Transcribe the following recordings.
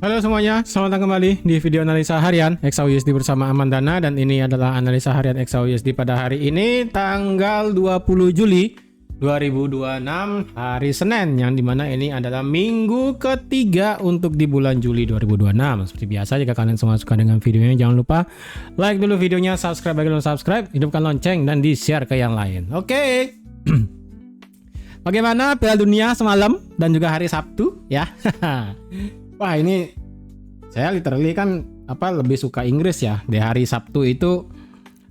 Halo semuanya, selamat datang kembali di video analisa harian XAUUSD bersama Amandana. Dan ini adalah analisa harian XAUUSD pada hari ini tanggal 20 Juli 2026, hari Senin, yang dimana ini adalah minggu ketiga untuk di bulan Juli 2026. Seperti biasa, jika kalian semua suka dengan videonya, jangan lupa like dulu videonya, subscribe bagi belum subscribe, hidupkan lonceng, dan di-share ke yang lain. Oke. Bagaimana Piala Dunia semalam dan juga hari Sabtu ya? Wah, ini saya literally kan lebih suka Inggris ya. Di hari Sabtu itu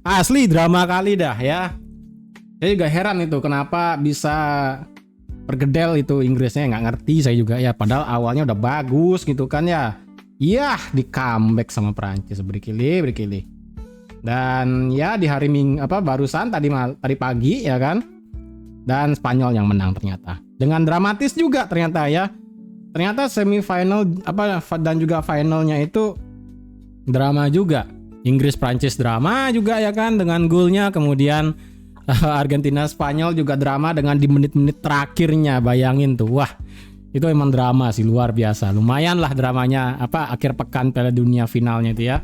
asli drama kali dah ya. Saya juga heran itu kenapa bisa pergedel itu Inggrisnya, nggak ngerti saya juga ya. Padahal awalnya udah bagus gitu kan ya. Iya, di comeback sama Prancis berkili-berkili. Dan ya di hari barusan tadi pagi ya kan. Dan Spanyol yang menang ternyata. Dengan dramatis juga ternyata ya. Ternyata semifinal dan juga finalnya itu drama juga. Inggris Prancis drama juga ya kan dengan golnya, kemudian Argentina Spanyol juga drama dengan di menit-menit terakhirnya. Bayangin tuh. Wah, itu emang drama sih, luar biasa. Lumayan lah dramanya akhir pekan Piala Dunia finalnya itu ya.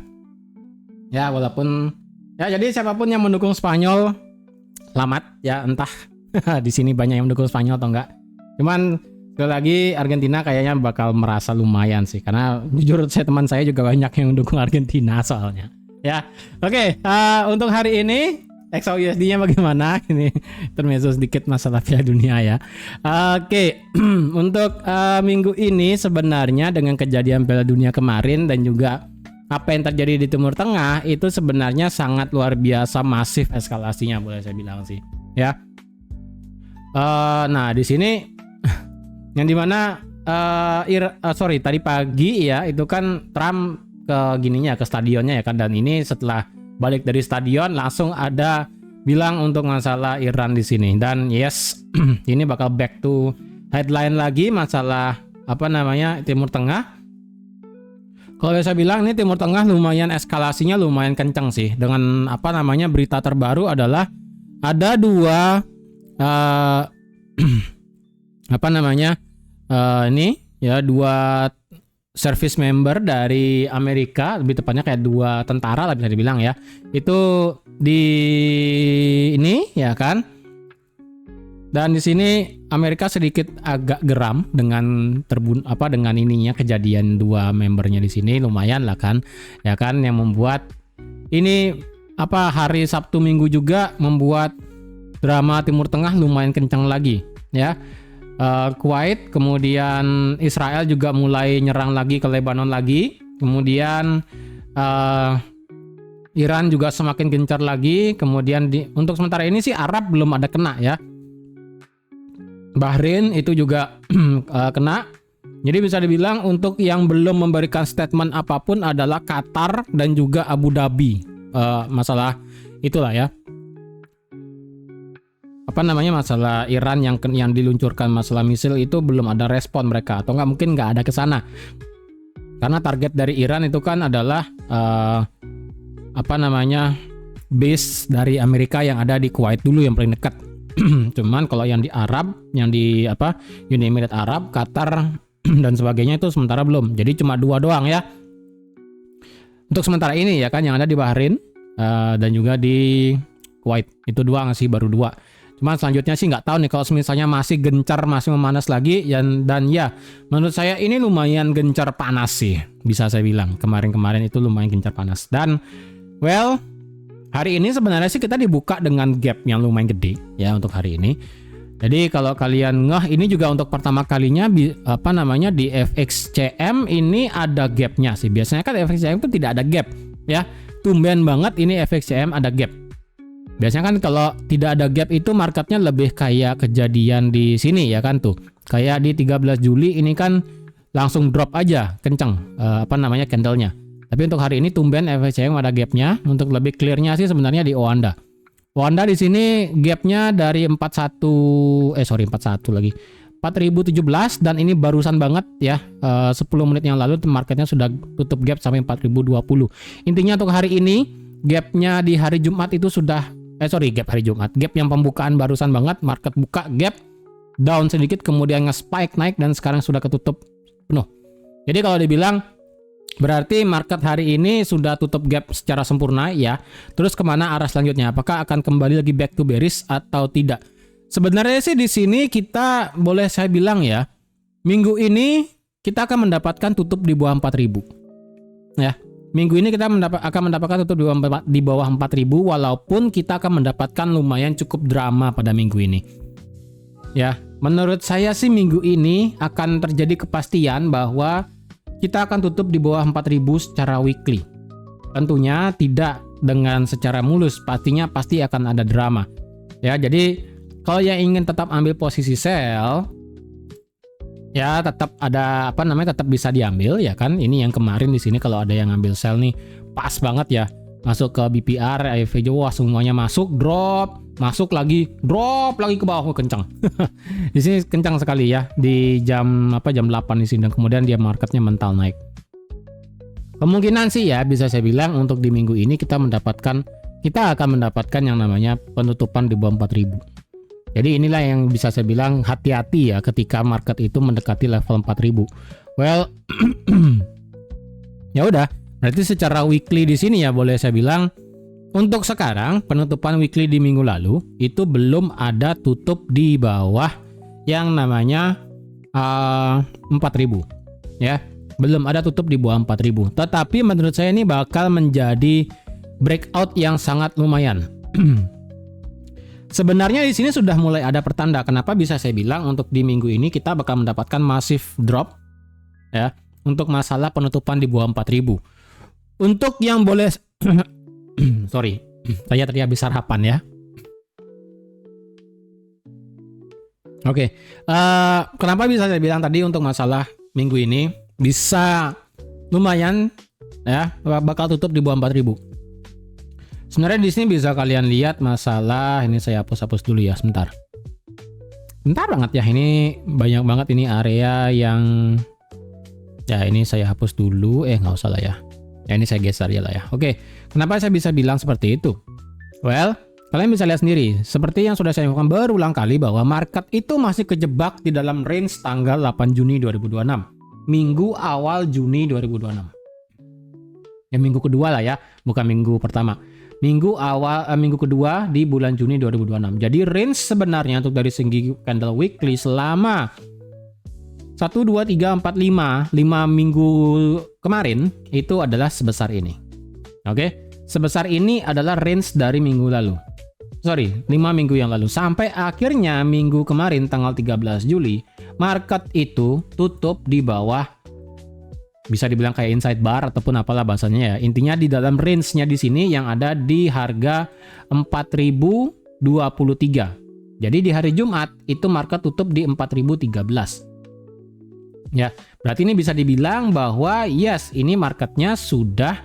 Ya, walaupun ya jadi siapapun yang mendukung Spanyol selamat ya, entah di sini banyak yang mendukung Spanyol atau enggak. Cuman sekali lagi Argentina kayaknya bakal merasa lumayan sih, karena jujur teman saya juga banyak yang mendukung Argentina soalnya. Ya, oke. Untuk hari ini XAUUSD-nya bagaimana? Ini termezzo sedikit masalah Piala Dunia ya. Oke. Untuk minggu ini sebenarnya dengan kejadian Piala Dunia kemarin dan juga apa yang terjadi di Timur Tengah itu sebenarnya sangat luar biasa, masif eskalasinya boleh saya bilang sih. Ya. Nah di sini yang dimana tadi pagi ya itu kan Trump ke stadionnya ya kan, dan ini setelah balik dari stadion langsung ada bilang untuk masalah Iran di sini. Dan yes, ini bakal back to headline lagi masalah Timur Tengah. Kalau saya bilang ini Timur Tengah lumayan eskalasinya lumayan kencang sih. Dengan berita terbaru adalah ada dua dua service member dari Amerika, lebih tepatnya kayak dua tentara lah bisa dibilang ya. Itu di ini ya kan. Dan di sini Amerika sedikit agak geram dengan dengan ininya kejadian dua membernya di sini, lumayan lah kan. Ya kan, yang membuat ini hari Sabtu Minggu juga membuat drama Timur Tengah lumayan kencang lagi ya. Kuwait, kemudian Israel juga mulai nyerang lagi ke Lebanon lagi, kemudian Iran juga semakin gencar lagi, kemudian untuk sementara ini sih Arab belum ada kena ya. Bahrain itu juga kena. Jadi bisa dibilang untuk yang belum memberikan statement apapun adalah Qatar dan juga Abu Dhabi. Masalah itulah ya. Masalah Iran yang diluncurkan masalah misil itu belum ada respon mereka, atau mungkin nggak ada ke sana. Karena target dari Iran itu kan adalah base dari Amerika yang ada di Kuwait dulu yang paling dekat. Cuman kalau yang di Arab, yang di Uni Emirat Arab, Qatar dan sebagainya itu sementara belum. Jadi cuma dua doang ya. Untuk sementara ini ya kan, yang ada di Bahrain dan juga di Kuwait. Itu doang sih, baru dua. Cuman selanjutnya sih nggak tahu nih, kalau misalnya masih gencar, masih memanas lagi dan ya menurut saya ini lumayan gencar panas sih, bisa saya bilang. Kemarin itu lumayan gencar panas. Dan hari ini sebenarnya sih kita dibuka dengan gap yang lumayan gede ya untuk hari ini. Jadi kalau kalian ini juga untuk pertama kalinya di FXCM ini ada gapnya sih. Biasanya kan FXCM itu tidak ada gap ya. Tumben banget ini FXCM ada gap. Biasanya kan kalau tidak ada gap itu marketnya lebih kayak kejadian di sini ya kan tuh. Kayak di 13 Juli ini kan langsung drop aja kenceng candlenya. Tapi untuk hari ini tumben FXCM ada gapnya. Untuk lebih clearnya sih sebenarnya di Oanda. Oanda di sini gapnya dari 41 lagi. 4017 dan ini barusan banget ya. 10 menit yang lalu marketnya sudah tutup gap sampai 4020. Intinya untuk hari ini gapnya di hari Jumat itu sudah gap hari Jumat. Gap yang pembukaan barusan banget, market buka gap down sedikit kemudian nge-spike naik dan sekarang sudah ketutup penuh. Jadi kalau dibilang berarti market hari ini sudah tutup gap secara sempurna ya. Terus kemana arah selanjutnya? Apakah akan kembali lagi back to bearish atau tidak? Sebenarnya sih di sini kita boleh saya bilang ya, minggu ini kita akan mendapatkan tutup di bawah 4.000. Ya. Minggu ini kita akan mendapatkan tutup di bawah 4.000 walaupun kita akan mendapatkan lumayan cukup drama pada minggu ini. Ya, menurut saya sih minggu ini akan terjadi kepastian bahwa kita akan tutup di bawah 4.000 secara weekly. Tentunya tidak dengan secara mulus, pastinya pasti akan ada drama. Ya, jadi kalau yang ingin tetap ambil posisi sell, ya tetap ada tetap bisa diambil ya kan. Ini yang kemarin di sini kalau ada yang ngambil sell nih pas banget ya. Masuk ke BPR, AFJ, wah semuanya masuk, drop, masuk lagi, drop lagi ke bawah, kencang. Di sini kencang sekali ya di jam 8 di sini, dan kemudian dia marketnya mental naik. Kemungkinan sih ya bisa saya bilang untuk di minggu ini kita akan mendapatkan yang namanya penutupan di bawah 4.000. Jadi inilah yang bisa saya bilang hati-hati ya ketika market itu mendekati level 4.000. Well, ya udah, berarti secara weekly di sini ya boleh saya bilang untuk sekarang penutupan weekly di minggu lalu itu belum ada tutup di bawah yang namanya 4.000 ya. Belum ada tutup di bawah 4.000. Tetapi menurut saya ini bakal menjadi breakout yang sangat lumayan. Sebenarnya di sini sudah mulai ada pertanda. Kenapa bisa saya bilang untuk di minggu ini kita bakal mendapatkan massive drop ya untuk masalah penutupan di bawah 4.000. Untuk yang boleh sorry, saya tadi habis sarapan ya. Oke, kenapa bisa saya bilang tadi untuk masalah minggu ini bisa lumayan ya bakal tutup di bawah 4.000. Sebenarnya di sini bisa kalian lihat masalah ini, saya hapus dulu ya sebentar. Bentar banget ya, ini banyak banget ini area yang ya ini saya hapus dulu, nggak usah lah ya. Ya ini saya geser ya lah ya. Oke, kenapa saya bisa bilang seperti itu? Well, kalian bisa lihat sendiri, seperti yang sudah saya infokan berulang kali bahwa market itu masih kejebak di dalam range tanggal 8 Juni 2026. Minggu awal Juni 2026. Ya minggu kedua lah ya, bukan minggu pertama. Minggu kedua di bulan Juni 2026. Jadi range sebenarnya untuk dari segi candle weekly selama 1, 2, 3, 4, 5 minggu kemarin itu adalah sebesar ini. Oke, sebesar ini adalah range dari minggu lalu. 5 minggu yang lalu. Sampai akhirnya minggu kemarin tanggal 13 Juli, market itu tutup di bawah, bisa dibilang kayak inside bar ataupun apalah bahasanya ya. Intinya di dalam range-nya di sini yang ada di harga 4.023. Jadi di hari Jumat itu market tutup di 4.013. Ya, berarti ini bisa dibilang bahwa yes, ini marketnya sudah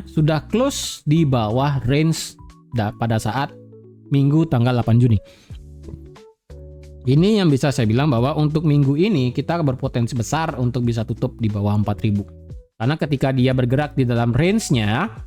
sudah close di bawah range pada saat minggu tanggal 8 Juni. Ini yang bisa saya bilang bahwa untuk minggu ini kita berpotensi besar untuk bisa tutup di bawah 4.000. Karena ketika dia bergerak di dalam range-nya,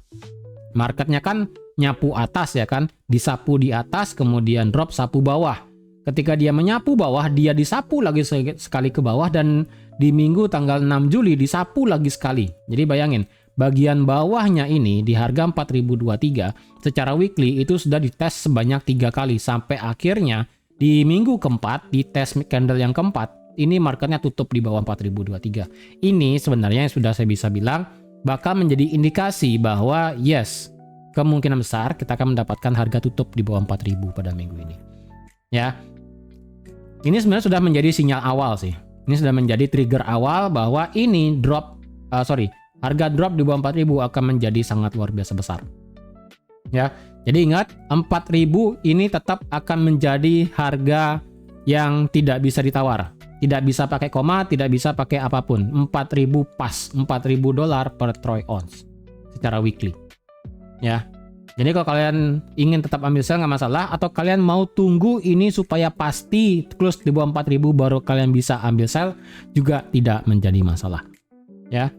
marketnya kan nyapu atas ya kan, disapu di atas kemudian drop sapu bawah. Ketika dia menyapu bawah, dia disapu lagi sekali ke bawah, dan di minggu tanggal 6 Juli disapu lagi sekali. Jadi bayangin, bagian bawahnya ini di harga 4.023 secara weekly itu sudah dites sebanyak 3 kali sampai akhirnya di minggu keempat, di tes candle yang keempat, ini marketnya tutup di bawah 4.023. Ini sebenarnya yang sudah saya bisa bilang bakal menjadi indikasi bahwa yes, kemungkinan besar kita akan mendapatkan harga tutup di bawah 4.000 pada minggu ini. Ya, ini sebenarnya sudah menjadi sinyal awal sih. Ini sudah menjadi trigger awal bahwa ini harga drop di bawah 4.000 akan menjadi sangat luar biasa besar. Ya, jadi ingat 4.000 ini tetap akan menjadi harga yang tidak bisa ditawar, tidak bisa pakai koma, tidak bisa pakai apapun. 4.000 pas, $4.000 per troy ounce secara weekly. Ya, jadi kalau kalian ingin tetap ambil sell nggak masalah, atau kalian mau tunggu ini supaya pasti close di bawah 4.000 baru kalian bisa ambil sell juga tidak menjadi masalah. Ya.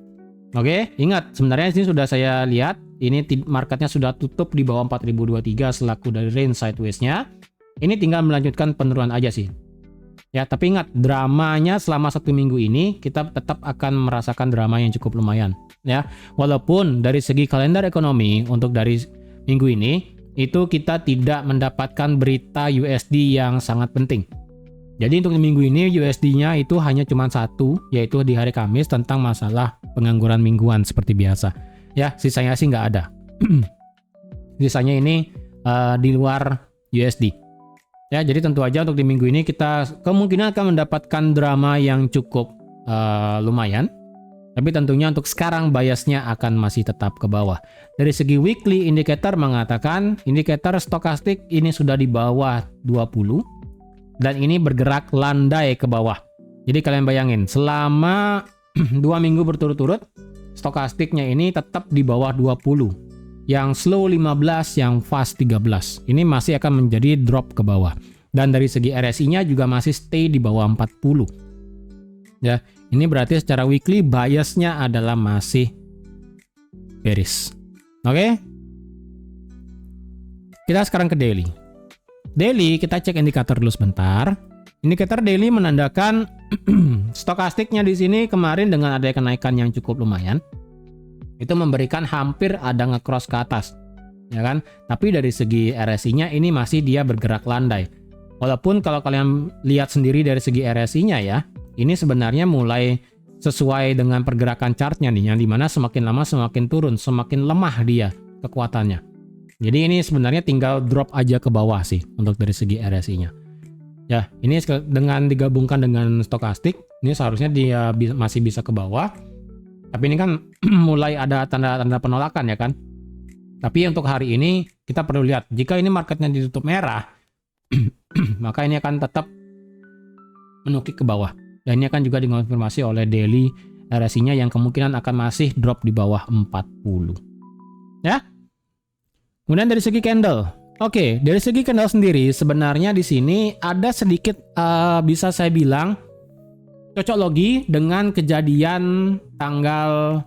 Oke, ingat sebenarnya ini sudah saya lihat, ini marketnya sudah tutup di bawah 4.023 selaku dari range sideways-nya. Ini tinggal melanjutkan penurunan aja sih. Ya, tapi ingat, dramanya selama 1 minggu ini kita tetap akan merasakan drama yang cukup lumayan. Ya, walaupun dari segi kalender ekonomi untuk dari minggu ini itu kita tidak mendapatkan berita USD yang sangat penting. Jadi untuk minggu ini USD-nya itu hanya cuma satu, yaitu di hari Kamis tentang masalah pengangguran mingguan seperti biasa. Ya, sisanya sih nggak ada. Sisanya ini di luar USD. Ya, jadi tentu aja untuk di minggu ini kita kemungkinan akan mendapatkan drama yang cukup lumayan. Tapi tentunya untuk sekarang biasnya akan masih tetap ke bawah. Dari segi weekly indicator mengatakan indikator stokastik ini sudah di bawah 20 dan ini bergerak landai ke bawah. Jadi kalian bayangin selama 2 minggu berturut-turut stokastiknya ini tetap di bawah 20. Yang slow 15, yang fast 13. Ini masih akan menjadi drop ke bawah. Dan dari segi RSI-nya juga masih stay di bawah 40. Ya, ini berarti secara weekly bias-nya adalah masih bearish. Oke? Kita sekarang ke daily. Daily kita cek indikator dulu sebentar. Indikator daily menandakan stokastiknya di sini kemarin dengan ada kenaikan yang cukup lumayan. Itu memberikan hampir ada nge-cross ke atas, ya kan? Tapi dari segi RSI-nya ini masih dia bergerak landai. Walaupun kalau kalian lihat sendiri dari segi RSI-nya ya, ini sebenarnya mulai sesuai dengan pergerakan chart-nya nih, yang dimana semakin lama semakin turun, semakin lemah dia kekuatannya. Jadi ini sebenarnya tinggal drop aja ke bawah sih untuk dari segi RSI-nya. Ya, ini dengan digabungkan dengan stokastik, ini seharusnya dia masih bisa ke bawah. Tapi ini kan mulai ada tanda-tanda penolakan ya kan. Tapi untuk hari ini kita perlu lihat, jika ini marketnya ditutup merah, maka ini akan tetap menukik ke bawah. Dan ini akan juga dikonfirmasi oleh daily RSI-nya yang kemungkinan akan masih drop di bawah 40. Ya. Kemudian dari segi candle. Oke, dari segi candle sendiri sebenarnya di sini ada sedikit bisa saya bilang cocok logi dengan kejadian tanggal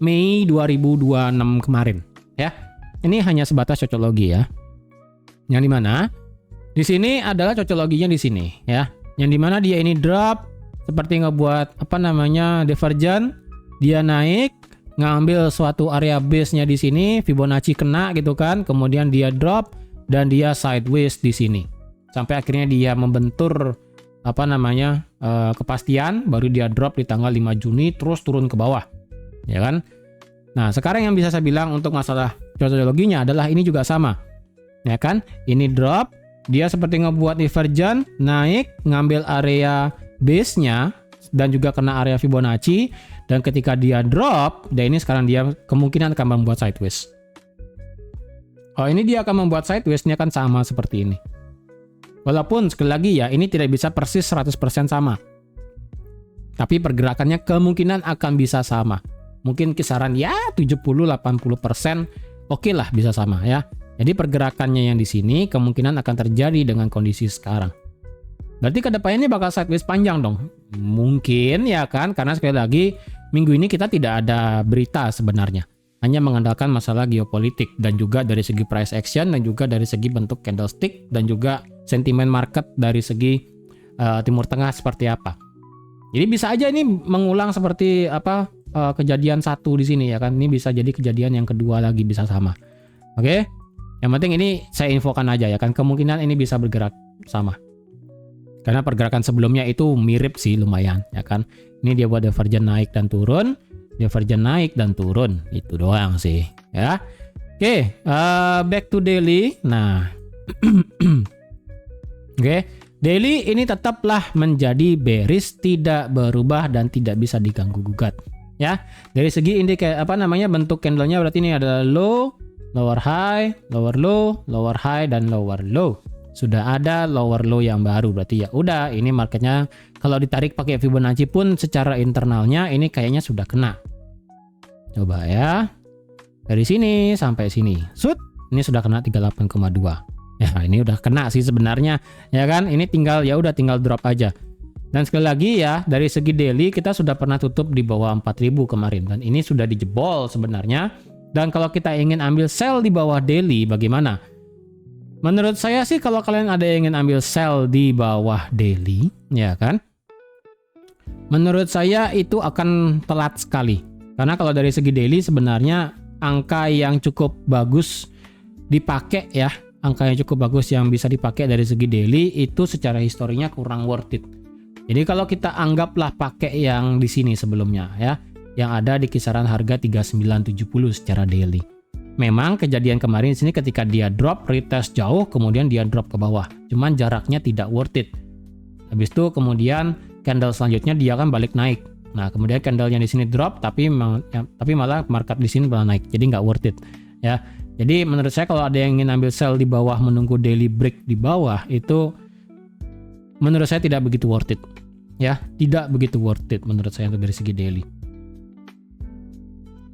Mei 2026 kemarin, ya. Ini hanya sebatas cocok logi ya. Yang dimana di sini adalah cocok loginya di sini, ya. Yang dimana dia ini drop seperti ngebuat divergent, dia naik, ngambil suatu area base-nya di sini, Fibonacci kena gitu kan, kemudian dia drop dan dia sideways di sini. Sampai akhirnya dia membentur kepastian, baru dia drop di tanggal 5 Juni terus turun ke bawah, ya kan. Nah sekarang yang bisa saya bilang untuk masalah cocokologinya adalah ini juga sama, ya kan. Ini drop, dia seperti ngebuat divergent, naik, ngambil area base-nya dan juga kena area Fibonacci, dan ketika dia drop, dan ini sekarang dia kemungkinan akan membuat sideways. Oh, ini dia akan membuat sideways, ini akan sama seperti ini. Walaupun sekali lagi ya, ini tidak bisa persis 100% sama. Tapi pergerakannya kemungkinan akan bisa sama. Mungkin kisaran ya 70-80%, oke lah bisa sama ya. Jadi pergerakannya yang di sini kemungkinan akan terjadi dengan kondisi sekarang. Berarti kedepannya ini bakal sideways panjang dong. Mungkin ya kan, karena sekali lagi minggu ini kita tidak ada berita sebenarnya. Hanya mengandalkan masalah geopolitik dan juga dari segi price action dan juga dari segi bentuk candlestick dan juga sentimen market dari segi Timur Tengah seperti apa. Jadi bisa aja ini mengulang seperti kejadian satu di sini ya kan. Ini bisa jadi kejadian yang kedua lagi bisa sama. Oke. Yang penting ini saya infokan aja ya kan, kemungkinan ini bisa bergerak sama. Karena pergerakan sebelumnya itu mirip sih lumayan ya kan. Ini dia buat divergent naik dan turun. Divergent naik dan turun, itu doang sih ya. Oke, back to daily. Nah oke, daily ini tetaplah menjadi bearish, tidak berubah dan tidak bisa diganggu gugat ya. Dari segi bentuk candlenya berarti ini adalah low, lower high, lower low, lower high dan lower low. Sudah ada lower low yang baru, berarti ya udah ini marketnya kalau ditarik pakai Fibonacci pun secara internalnya ini kayaknya sudah kena. Coba ya. Dari sini sampai sini. Ini sudah kena 38,2. Ya, ini udah kena sih sebenarnya. Ya kan? Ini tinggal drop aja. Dan sekali lagi ya, dari segi daily kita sudah pernah tutup di bawah 4.000 kemarin dan ini sudah dijebol sebenarnya. Dan kalau kita ingin ambil sell di bawah daily bagaimana? Menurut saya sih kalau kalian ada yang ingin ambil sell di bawah daily, ya kan? Menurut saya itu akan telat sekali. Karena kalau dari segi daily sebenarnya angka yang cukup bagus dipakai ya, angka yang cukup bagus yang bisa dipakai dari segi daily itu secara historinya kurang worth it. Jadi kalau kita anggaplah pakai yang di sini sebelumnya ya, yang ada di kisaran harga 3970 secara daily. Memang kejadian kemarin di sini ketika dia drop retest jauh, kemudian dia drop ke bawah. Cuman jaraknya tidak worth it. Habis itu kemudian candle selanjutnya dia akan balik naik. Nah, kemudian candle-nya di sini drop tapi malah market di sini malah naik. Jadi nggak worth it ya. Jadi menurut saya kalau ada yang ingin ambil sell di bawah menunggu daily break di bawah itu menurut saya tidak begitu worth it. Ya, tidak begitu worth it menurut saya untuk dari segi daily.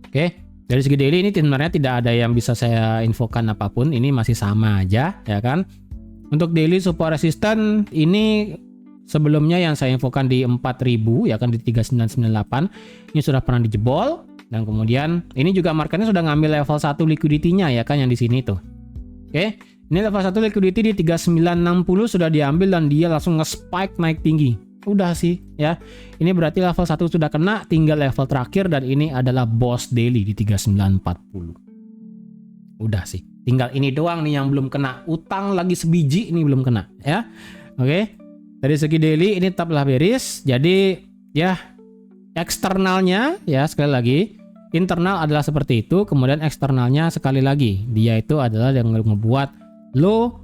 Oke, dari segi daily ini sebenarnya tidak ada yang bisa saya infokan apapun, ini masih sama aja ya kan. Untuk daily support resistance ini sebelumnya yang saya infokan di 4000 ya kan, di 3998 ini sudah pernah dijebol, dan kemudian ini juga marketnya sudah ngambil level 1 liquidity-nya ya kan yang di sini tuh. Oke, ini level 1 liquidity di 3960 sudah diambil dan dia langsung nge-spike naik tinggi. Udah sih ya. Ini berarti level 1 sudah kena, tinggal level terakhir dan ini adalah boss daily di 3940. Udah sih. Tinggal ini doang nih yang belum kena. Utang lagi sebiji ini belum kena ya. Oke. Dari segi daily ini tetaplah bearish. Jadi ya eksternalnya ya sekali lagi, internal adalah seperti itu, kemudian eksternalnya sekali lagi dia itu adalah yang membuat low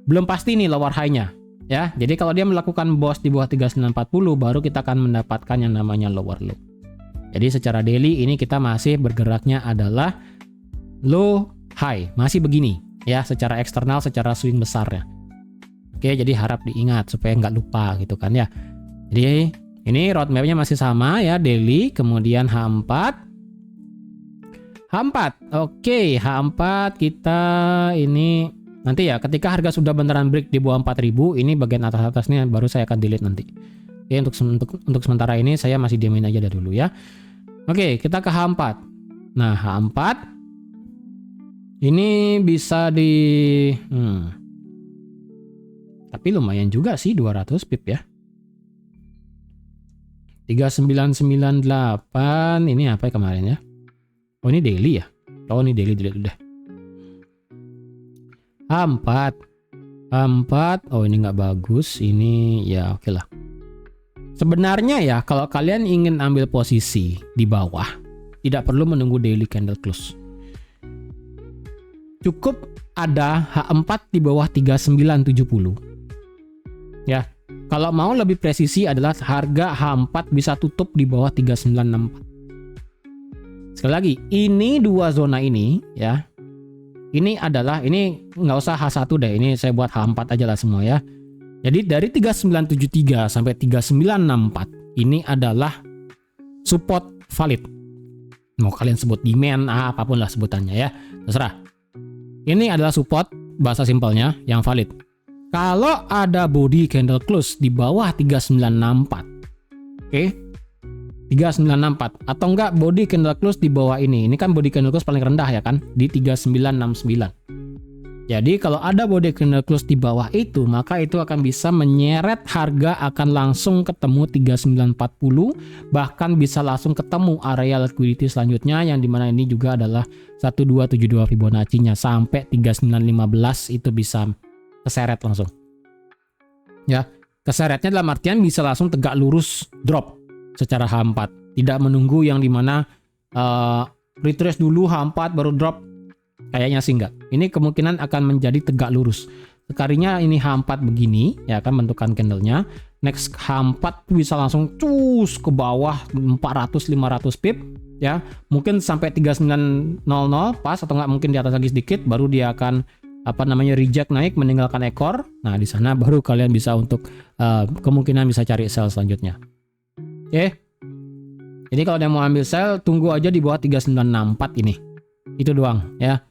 belum pasti nih lower high-nya. Ya, jadi kalau dia melakukan boss di bawah 3940 baru kita akan mendapatkan yang namanya lower low. Jadi secara daily ini kita masih bergeraknya adalah low high, masih begini ya secara eksternal, secara swing besarnya. Oke, jadi harap diingat supaya nggak lupa gitu kan ya. Jadi ini roadmapnya masih sama ya, daily, kemudian H4. Oke, H4 kita ini nanti ya ketika harga sudah beneran break di bawah 4000, ini bagian atas-atasnya baru saya akan delete nanti. Oke, untuk sementara ini saya masih diamin aja dulu ya. Oke, kita ke H4. Nah, H4 ini bisa di tapi lumayan juga sih 200 pip ya. 3998 ini apa ya kemarin ya? Oh, ini daily ya? Oh, ini daily delete udah. H4. Oh, ini nggak bagus. Ini ya oke lah. Sebenarnya ya kalau kalian ingin ambil posisi di bawah, tidak perlu menunggu daily candle close. Cukup ada H4 di bawah 3970. Ya. Kalau mau lebih presisi adalah harga H4 bisa tutup di bawah 3964. Sekali lagi, ini dua zona ini ya. Ini nggak usah H1 deh, ini saya buat H4 aja lah semua ya. Jadi dari 3973 sampai 3964 ini adalah support valid. Mau kalian sebut demand, apapun lah sebutannya ya, terserah. Ini adalah support, bahasa simpelnya yang valid. Kalau ada body candle close di bawah 3964, oke? 3964 atau enggak body candle close di bawah ini kan body candle close paling rendah ya kan, di 3969. Jadi kalau ada body candle close di bawah itu, maka itu akan bisa menyeret harga akan langsung ketemu 3940, bahkan bisa langsung ketemu area liquidity selanjutnya yang dimana ini juga adalah 1272 Fibonacci-nya sampai 3915 itu bisa keseret langsung. Ya, keseretnya dalam artian bisa langsung tegak lurus drop secara H4, tidak menunggu yang dimana retrace dulu H4 baru drop, kayaknya sih enggak. Ini kemungkinan akan menjadi tegak lurus. Sekalinya ini H4 begini ya kan bentukan candlenya, next H4 bisa langsung cus ke bawah 400-500 pip ya, mungkin sampai 3900 pas atau enggak mungkin di atas lagi sedikit, baru dia akan reject naik meninggalkan ekor. Nah di sana baru kalian bisa untuk kemungkinan bisa cari sell selanjutnya. Oke. Jadi kalau dia mau ambil sell, tunggu aja di bawah 3964 ini. Itu doang ya.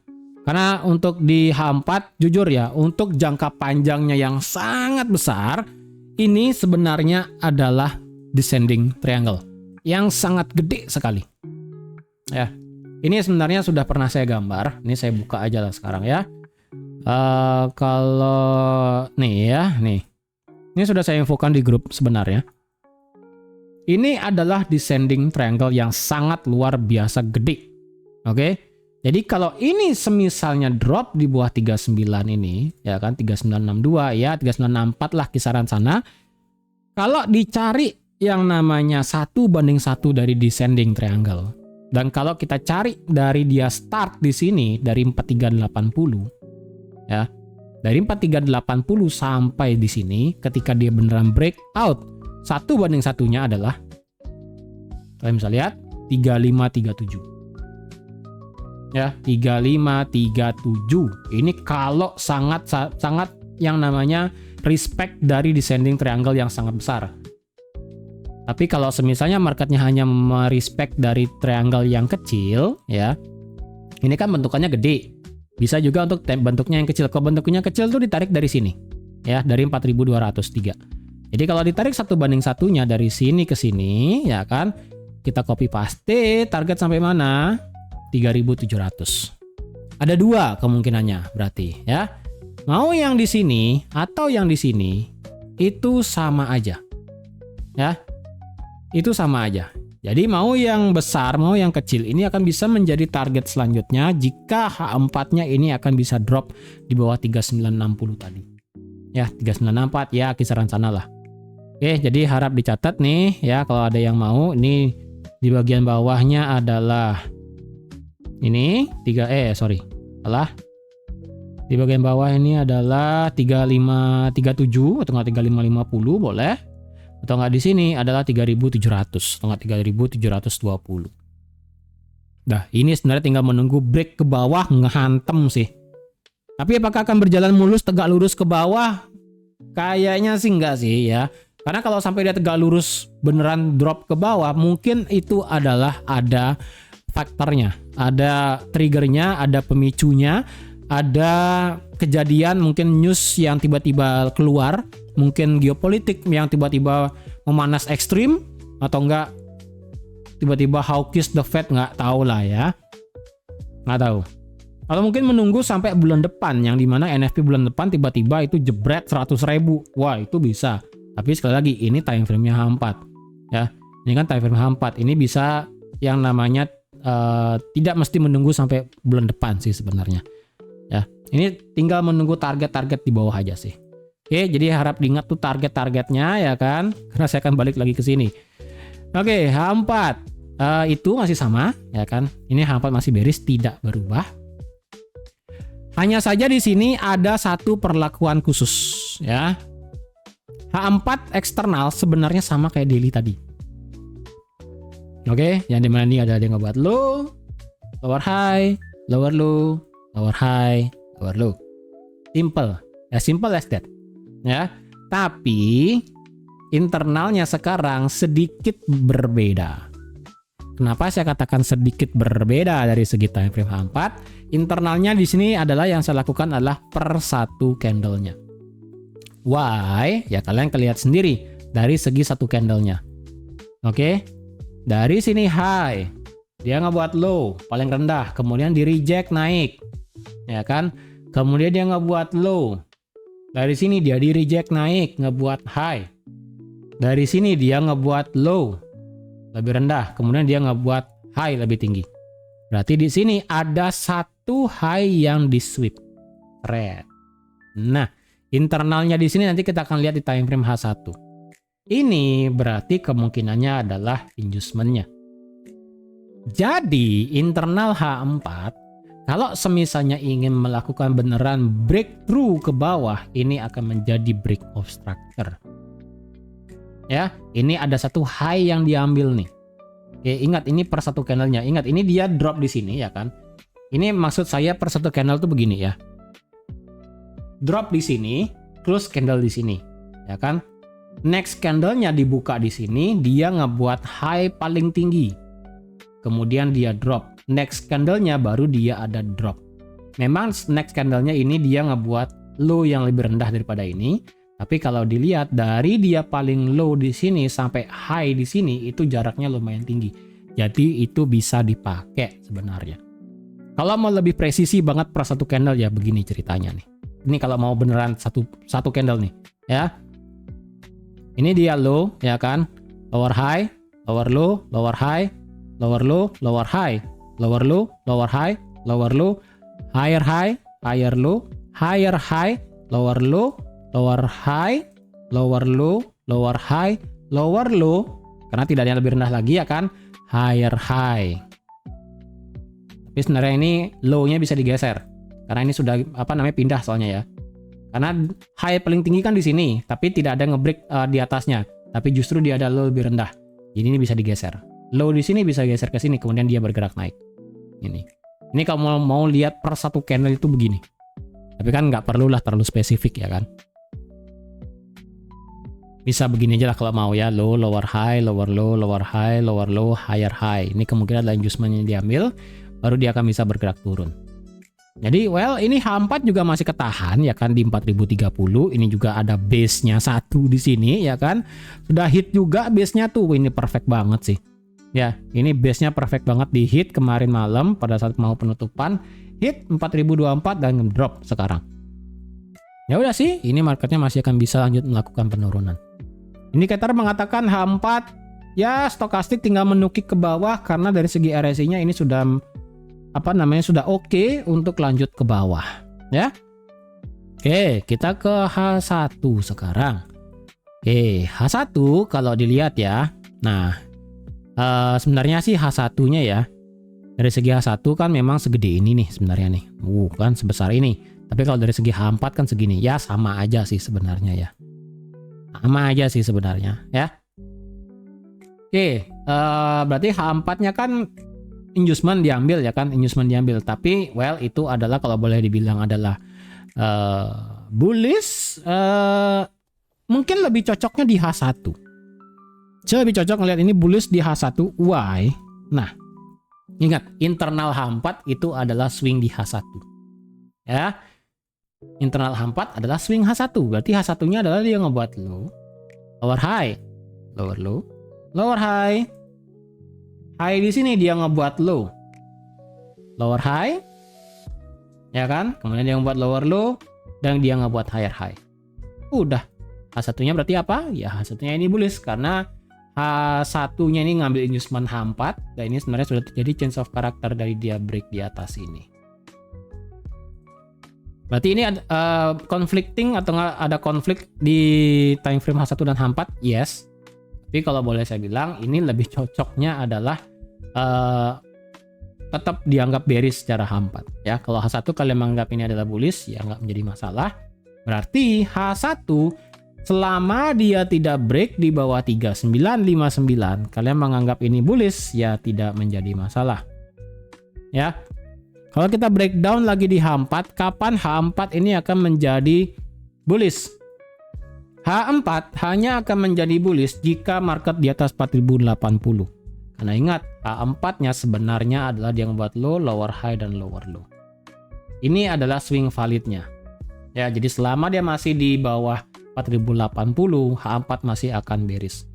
Karena untuk di H4 jujur ya, untuk jangka panjangnya yang sangat besar, ini sebenarnya adalah descending triangle yang sangat gede sekali. Ya. Ini sebenarnya sudah pernah saya gambar. Ini saya buka aja lah sekarang ya. Kalau nih ya, nih. Ini sudah saya infokan di grup sebenarnya. Ini adalah descending triangle yang sangat luar biasa gede. Oke. Jadi kalau ini semisalnya drop di bawah 39 ini, ya kan 3962 ya, 3964 lah kisaran sana. Kalau dicari yang namanya 1:1 dari descending triangle. Dan kalau kita cari dari dia start di sini dari 4380 ya. Dari 4380 sampai di sini ketika dia beneran breakout 1:1-nya adalah kalian bisa lihat 3537. Ya, 3537. Ini kalau sangat yang namanya respect dari descending triangle yang sangat besar. Tapi kalau semisalnya marketnya hanya merespect dari triangle yang kecil, ya, ini kan bentukannya gede. Bisa juga untuk bentuknya yang kecil. Kalau bentuknya kecil tuh ditarik dari sini, ya, dari 4203. Jadi kalau ditarik 1:1-nya dari sini ke sini, ya kan, kita copy paste target sampai mana? 3700. Ada dua kemungkinannya berarti, ya. Mau yang di sini atau yang di sini itu sama aja. Ya. Itu sama aja. Jadi mau yang besar, mau yang kecil ini akan bisa menjadi target selanjutnya jika H4-nya ini akan bisa drop di bawah 3960 tadi. Ya, 3964 ya kisaran sana lah. Oke, jadi harap dicatat nih ya kalau ada yang mau. Ini di bagian bawahnya adalah ini di bagian bawah ini adalah 3537 atau enggak 3550 boleh. Atau enggak di sini adalah 3700 atau enggak 3720. Nah, ini sebenarnya tinggal menunggu break ke bawah ngehantem sih. Tapi apakah akan berjalan mulus tegak lurus ke bawah? Kayaknya sih enggak sih ya. Karena kalau sampai dia tegak lurus beneran drop ke bawah, mungkin itu adalah ada faktornya, ada triggernya, ada pemicunya, ada kejadian mungkin news yang tiba-tiba keluar, mungkin geopolitik yang tiba-tiba memanas ekstrim, atau enggak tiba-tiba hawkish the Fed, nggak tahu lah ya, nggak tahu. Atau mungkin menunggu sampai bulan depan, yang dimana NFP bulan depan tiba-tiba itu jebret 100.000, wah itu bisa. Tapi sekali lagi ini time frame-nya H4 ya, ini kan time frame H4, ini bisa yang namanya tidak mesti menunggu sampai bulan depan sih sebenarnya ya. Ini tinggal menunggu target-target di bawah aja sih. Oke, jadi harap diingat tuh target-targetnya ya kan, karena saya akan balik lagi ke sini. Oke, H4 itu masih sama ya kan, ini H4 masih bearish, tidak berubah. Hanya saja di sini ada satu perlakuan khusus ya. H4 eksternal sebenarnya sama kayak daily tadi. Oke, yang dimana ini ada dia ngebuat low, lower high, lower low, lower high, lower low. Simple, ya simple as that. Ya, tapi internalnya sekarang sedikit berbeda. Kenapa saya katakan sedikit berbeda dari segi time frame H4? Internalnya di sini adalah yang saya lakukan adalah per satu candlenya. Why? Ya kalian lihat sendiri dari segi satu candlenya. Oke. Dari sini high, dia ngebuat low paling rendah, kemudian di reject naik, ya kan? Kemudian dia ngebuat low, dari sini dia di reject naik, ngebuat high. Dari sini dia ngebuat low lebih rendah, kemudian dia ngebuat high lebih tinggi. Berarti di sini ada satu high yang di sweep red. Nah, internalnya di sini nanti kita akan lihat di time frame H1. Ini berarti kemungkinannya adalah inducement-nya. Jadi internal H4 kalau semisalnya ingin melakukan beneran breakthrough ke bawah, ini akan menjadi break of structure. Ya, ini ada satu high yang diambil nih. Oke, ingat ini per satu candlenya. Ingat ini dia drop di sini ya kan. Ini maksud saya per satu candle tuh begini ya. Drop di sini, close candle di sini, ya kan? Next candlenya dibuka di sini, dia ngebuat high paling tinggi. Kemudian dia drop. Next candlenya baru dia ada drop. Memang next candlenya ini dia ngebuat low yang lebih rendah daripada ini. Tapi kalau dilihat dari dia paling low di sini sampai high di sini itu jaraknya lumayan tinggi. Jadi itu bisa dipakai sebenarnya. Kalau mau lebih presisi banget per satu candle ya begini ceritanya nih. Ini kalau mau beneran satu candle nih, ya. Ini dia low, ya kan? Lower high, lower low, lower high, lower low, lower high, lower low, lower high, lower low, higher high, higher low, higher high, lower low, lower high, lower low, lower high, lower low. Karena tidak ada yang lebih rendah lagi, ya kan? Higher high. Tapi sebenarnya ini low-nya bisa digeser. Karena ini sudah pindah soalnya ya. Karena high paling tinggi kan di sini, tapi tidak ada ngebreak di atasnya. Tapi justru dia ada low lebih rendah. Jadi ini bisa digeser. Low di sini bisa geser ke sini, kemudian dia bergerak naik. Ini kalau mau lihat per satu candle itu begini. Tapi kan nggak perlulah terlalu spesifik ya kan. Bisa begini aja lah kalau mau ya. Low, lower high, lower low, lower high, lower low, higher high. Ini kemungkinan adalah adjustment yang diambil, baru dia akan bisa bergerak turun. Jadi ini H4 juga masih ketahan ya kan di 4030. Ini juga ada base-nya satu di sini ya kan. Sudah hit juga base-nya tuh. Ini perfect banget sih. Ya, ini base-nya perfect banget di hit kemarin malam pada saat mau penutupan. Hit 4024 dan drop sekarang. Ya udah sih, ini marketnya masih akan bisa lanjut melakukan penurunan. Indikator mengatakan H4 ya stokastik tinggal menukik ke bawah karena dari segi RSI-nya ini sudah sudah oke untuk lanjut ke bawah ya. Oke, kita ke H1 sekarang. Oke, H1 kalau dilihat ya. Nah, sebenarnya sih H1-nya ya. Dari segi H1 kan memang segede ini nih sebenarnya nih. Kan sebesar ini. Tapi kalau dari segi H4 kan segini. Ya sama aja sih sebenarnya ya. Sama aja sih sebenarnya ya. Oke, berarti H4-nya kan inducement diambil ya kan, inducement diambil. Tapi itu adalah kalau boleh dibilang adalah bullish. Mungkin lebih cocoknya di H1. Saya lebih cocok ngelihat ini bullish di H1. Why? Nah, ingat internal H4 itu adalah swing di H1. Ya. Internal H4 adalah swing H1. Berarti H1-nya adalah dia ngebuat low, lower high, lower low, lower high. High di sini dia ngebuat low, lower high, ya kan? Kemudian dia ngebuat lower low dan dia ngebuat higher high. Udah. H1-nya berarti apa? Ya H1-nya ini bullish karena H1-nya ini ngambil inducement H4 dan ini sebenarnya sudah terjadi change of character dari dia break di atas ini. Berarti ini ada conflicting atau ada konflik di time frame H1 dan H4? Yes. Tapi kalau boleh saya bilang ini lebih cocoknya adalah tetap dianggap bearish secara H4 ya. Kalau H1 kalian menganggap ini adalah bullish ya nggak menjadi masalah. Berarti H1 selama dia tidak break di bawah 3959 kalian menganggap ini bullish ya tidak menjadi masalah. Ya. Kalau kita breakdown lagi di H4, kapan H4 ini akan menjadi bullish? H4 hanya akan menjadi bullish jika market di atas 4080. Karena ingat, H4-nya sebenarnya adalah dia membuat low, lower high, dan lower low. Ini adalah swing validnya. Ya, jadi selama dia masih di bawah 4080, H4 masih akan bearish.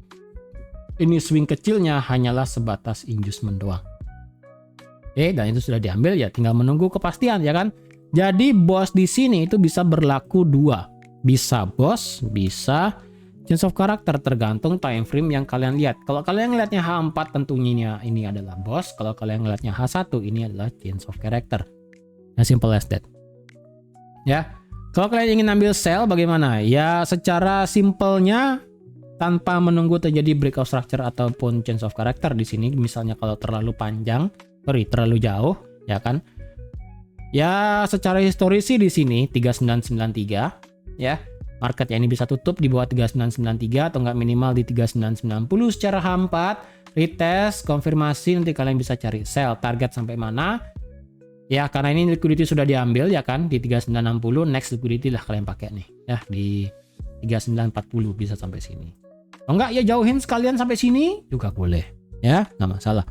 Ini swing kecilnya hanyalah sebatas inducement doang. Oke, dan itu sudah diambil ya, tinggal menunggu kepastian ya kan. Jadi bos di sini itu bisa berlaku dua. Bisa bos, bisa change of character tergantung time frame yang kalian lihat. Kalau kalian ngelihatnya H4 tentunya ini adalah bos. Kalau kalian ngelihatnya H1 ini adalah change of character. As simple as that. Ya. Kalau kalian ingin ambil sell bagaimana? Ya secara simpelnya tanpa menunggu terjadi breakout structure ataupun change of character di sini. Misalnya kalau terlalu jauh ya kan. Ya secara historis sih di sini 3993 ya. Market ya ini bisa tutup di bawah 3993 atau enggak minimal di 3990 secara H4. Retest, konfirmasi, nanti kalian bisa cari sell target sampai mana. Ya karena ini liquidity sudah diambil ya kan di 3960, next liquidity lah kalian pakai nih ya di 3940 bisa sampai sini. Oh enggak ya jauhin sekalian sampai sini juga boleh ya, nggak masalah.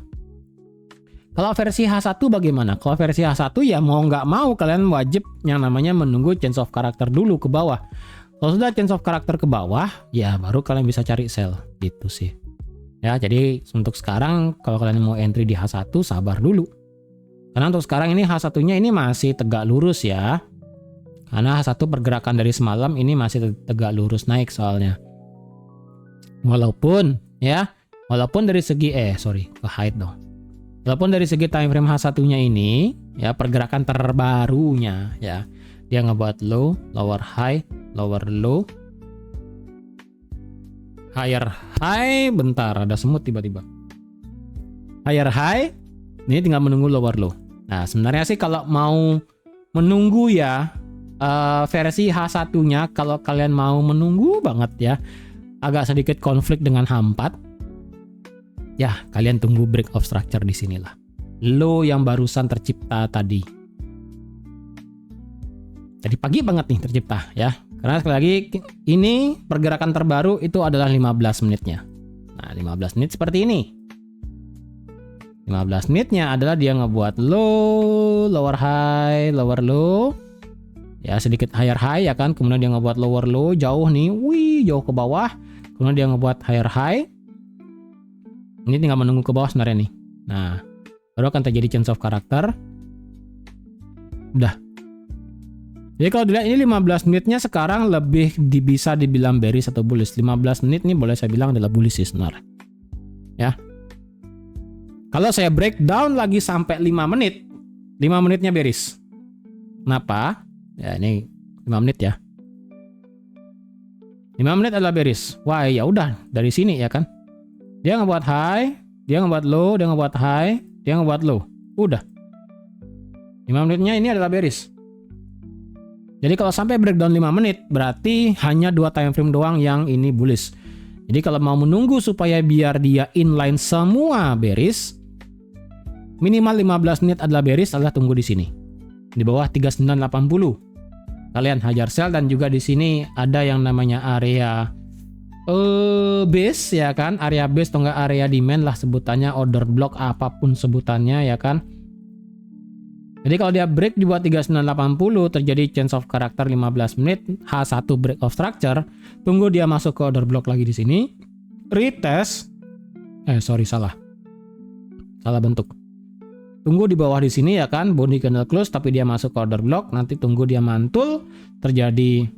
Kalau versi H1 bagaimana? Kalau versi H1 ya mau nggak mau kalian wajib yang namanya menunggu change of character dulu ke bawah. Kalau sudah change of character ke bawah ya baru kalian bisa cari sell gitu sih. Ya jadi untuk sekarang kalau kalian mau entry di H1 sabar dulu. Karena untuk sekarang ini H1-nya ini masih tegak lurus ya. Karena H1 pergerakan dari semalam ini masih tegak lurus naik soalnya. Walaupun dari segi ke hide dong. Walaupun dari segi time frame H1-nya ini ya pergerakan terbarunya ya. Dia ngebuat low, lower high, lower low, higher high, bentar ada semut tiba-tiba. Higher high, ini tinggal menunggu lower low. Nah, sebenarnya sih kalau mau menunggu ya versi H1-nya, kalau kalian mau menunggu banget ya, agak sedikit konflik dengan H4. Ya, kalian tunggu break of structure di sinilah. Low yang barusan tercipta tadi. Jadi pagi banget nih tercipta ya. Karena sekali lagi ini pergerakan terbaru itu adalah 15 menitnya. Nah, 15 menit seperti ini. 15 menitnya adalah dia ngebuat low, lower high, lower low. Ya, sedikit higher high ya kan. Kemudian dia ngebuat lower low jauh nih. Wih, jauh ke bawah. Kemudian dia ngebuat higher high. Ini tinggal menunggu ke bawah sebenarnya nih. Nah, baru akan terjadi change of character. Udah. Jadi kalau dilihat ini 15 menitnya sekarang lebih bisa dibilang bearish atau bullish. 15 menit nih boleh saya bilang adalah bullish sih sebenarnya. Ya. Kalau saya breakdown lagi sampai 5 menit, 5 menitnya bearish. Kenapa? Ya ini 5 menit ya. 5 menit adalah bearish. Wah, ya udah dari sini ya kan. Dia ngebuat high, dia ngebuat low, dia ngebuat high, dia ngebuat low. Udah. 5 menitnya ini adalah bearish. Jadi kalau sampai breakdown 5 menit, berarti hanya 2 time frame doang yang ini bullish. Jadi kalau mau menunggu supaya biar dia inline semua bearish, minimal 15 menit adalah bearish, adalah tunggu di sini. Di bawah 3980. Kalian hajar sell, dan juga di sini ada yang namanya area base ya kan, area base atau enggak area demand lah sebutannya, order block apapun sebutannya ya kan. Jadi kalau dia break di bawah 3980 terjadi change of character 15 menit, H1 break of structure, tunggu dia masuk ke order block lagi di sini, retest, salah bentuk. Tunggu di bawah di sini ya kan, body candle close tapi dia masuk ke order block, nanti tunggu dia mantul, terjadi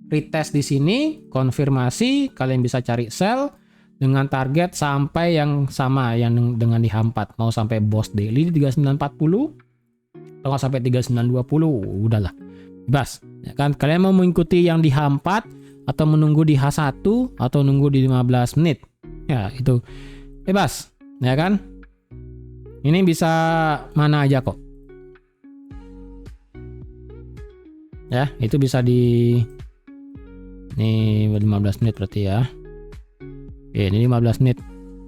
retest di sini, konfirmasi, kalian bisa cari sell dengan target sampai yang sama yang dengan di H4, mau sampai boss daily di 3940 atau sampai 3920, udahlah. Bebas, ya kan? Kalian mau mengikuti yang di H4 atau menunggu di H1 atau nunggu di 15 menit. Ya, itu bebas, ya kan? Ini bisa mana aja kok. Ya, itu bisa di ini 15 menit berarti ya. Oke, ini 15 menit.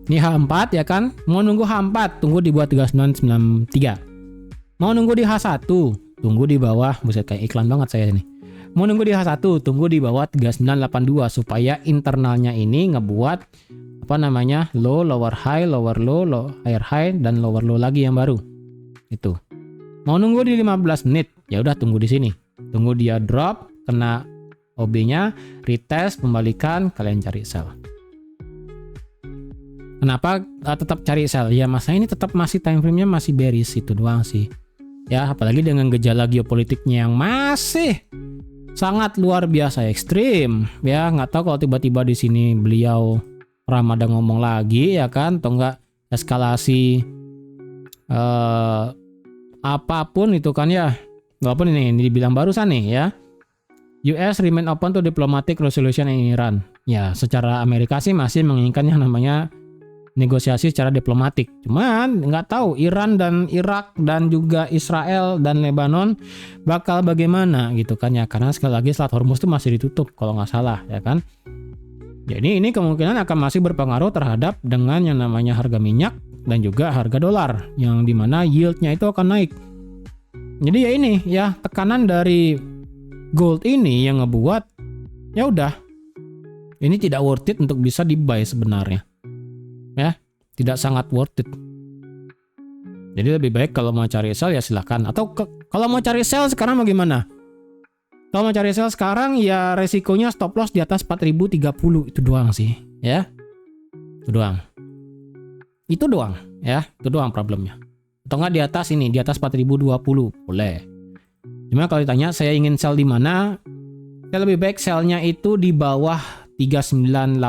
Ini H4 ya kan? Mau nunggu H4, tunggu di bawah 3993. Mau nunggu di H1, tunggu di bawah, buset kayak iklan banget saya ini. Mau nunggu di H1, tunggu di bawah 3982 supaya internalnya ini ngebuat apa namanya? Low, lower high, lower low, higher high, dan lower low lagi yang baru. Itu. Mau nunggu di 15 menit, ya udah tunggu di sini. Tunggu dia drop, kena OB-nya, retest, kembalikan, kalian cari sell. Kenapa tetap cari sell? Ya masa ini tetap masih time frame-nya masih bearish, itu doang sih. Ya apalagi dengan gejala geopolitiknya yang masih sangat luar biasa ekstrim. Ya nggak tahu kalau tiba-tiba di sini beliau Ramadan ngomong lagi ya kan, atau enggak eskalasi apapun itu kan ya. Walaupun ini dibilang barusan nih ya. US remain open to diplomatic resolution in Iran. Ya, secara Amerika sih masih menginginkan yang namanya negosiasi secara diplomatik. Cuman nggak tahu Iran dan Irak dan juga Israel dan Lebanon bakal bagaimana gitu kan ya. Karena sekali lagi Selat Hormuz itu masih ditutup kalau nggak salah ya kan. Jadi ini kemungkinan akan masih berpengaruh terhadap dengan yang namanya harga minyak dan juga harga dolar, yang dimana yieldnya itu akan naik. Jadi ya ini ya tekanan dari gold ini yang ngebuat ya udah ini tidak worth it untuk bisa di buy sebenarnya ya, tidak sangat worth it. Jadi lebih baik kalau mau cari sell ya silahkan, atau kalau mau cari sell sekarang mau gimana? Kalau mau cari sell sekarang ya resikonya stop loss di atas 4030, itu doang sih ya, itu doang ya, itu doang problemnya. Atau enggak di atas ini, di atas 4020 boleh. Cuma kalau ditanya saya ingin sell di mana, saya lebih baik sellnya itu di bawah 3980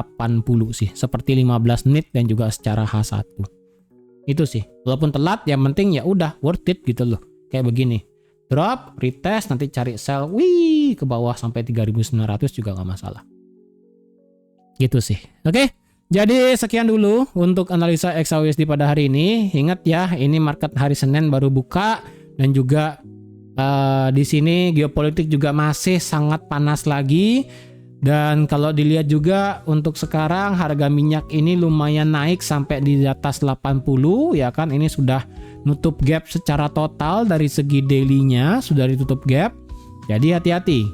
sih, seperti 15 menit dan juga secara H1. Itu sih. Walaupun telat, yang penting ya udah worth it gitu loh. Kayak begini. Drop, retest, nanti cari sell, wih, ke bawah sampai 3.900 juga nggak masalah. Gitu sih. Oke, jadi sekian dulu untuk analisa XAUSD pada hari ini. Ingat ya, ini market hari Senin baru buka dan juga di sini geopolitik juga masih sangat panas lagi. Dan kalau dilihat juga untuk sekarang harga minyak ini lumayan naik sampai di atas 80 ya kan, ini sudah nutup gap secara total dari segi daily-nya sudah ditutup gap. Jadi hati-hati.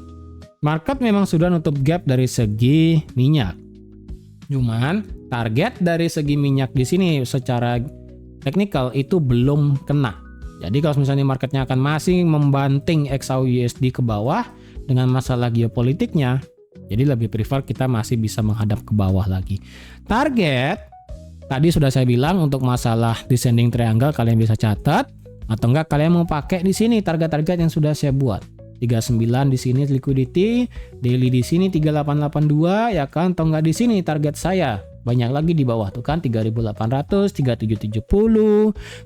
Market memang sudah nutup gap dari segi minyak. Cuman target dari segi minyak di sini secara teknikal itu belum kena. Jadi kalau misalnya marketnya akan masih membanting XAUUSD ke bawah dengan masalah geopolitiknya, jadi lebih prefer kita masih bisa menghadap ke bawah lagi. Target tadi sudah saya bilang untuk masalah descending triangle kalian bisa catat, atau enggak kalian mau pakai di sini target-target yang sudah saya buat. 39 di sini liquidity, daily di sini 3882 ya kan, atau enggak di sini target saya. Banyak lagi di bawah tuh kan 3800, 3770,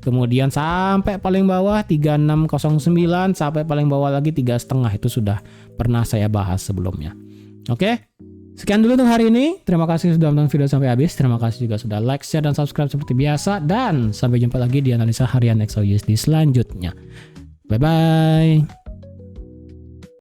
kemudian sampai paling bawah 3609, sampai paling bawah lagi 3,5, itu sudah pernah saya bahas sebelumnya. Oke, sekian dulu untuk hari ini. Terima kasih sudah menonton video sampai habis. Terima kasih juga sudah like, share, dan subscribe seperti biasa. Dan sampai jumpa lagi di analisa harian XAUUSD selanjutnya. Bye-bye.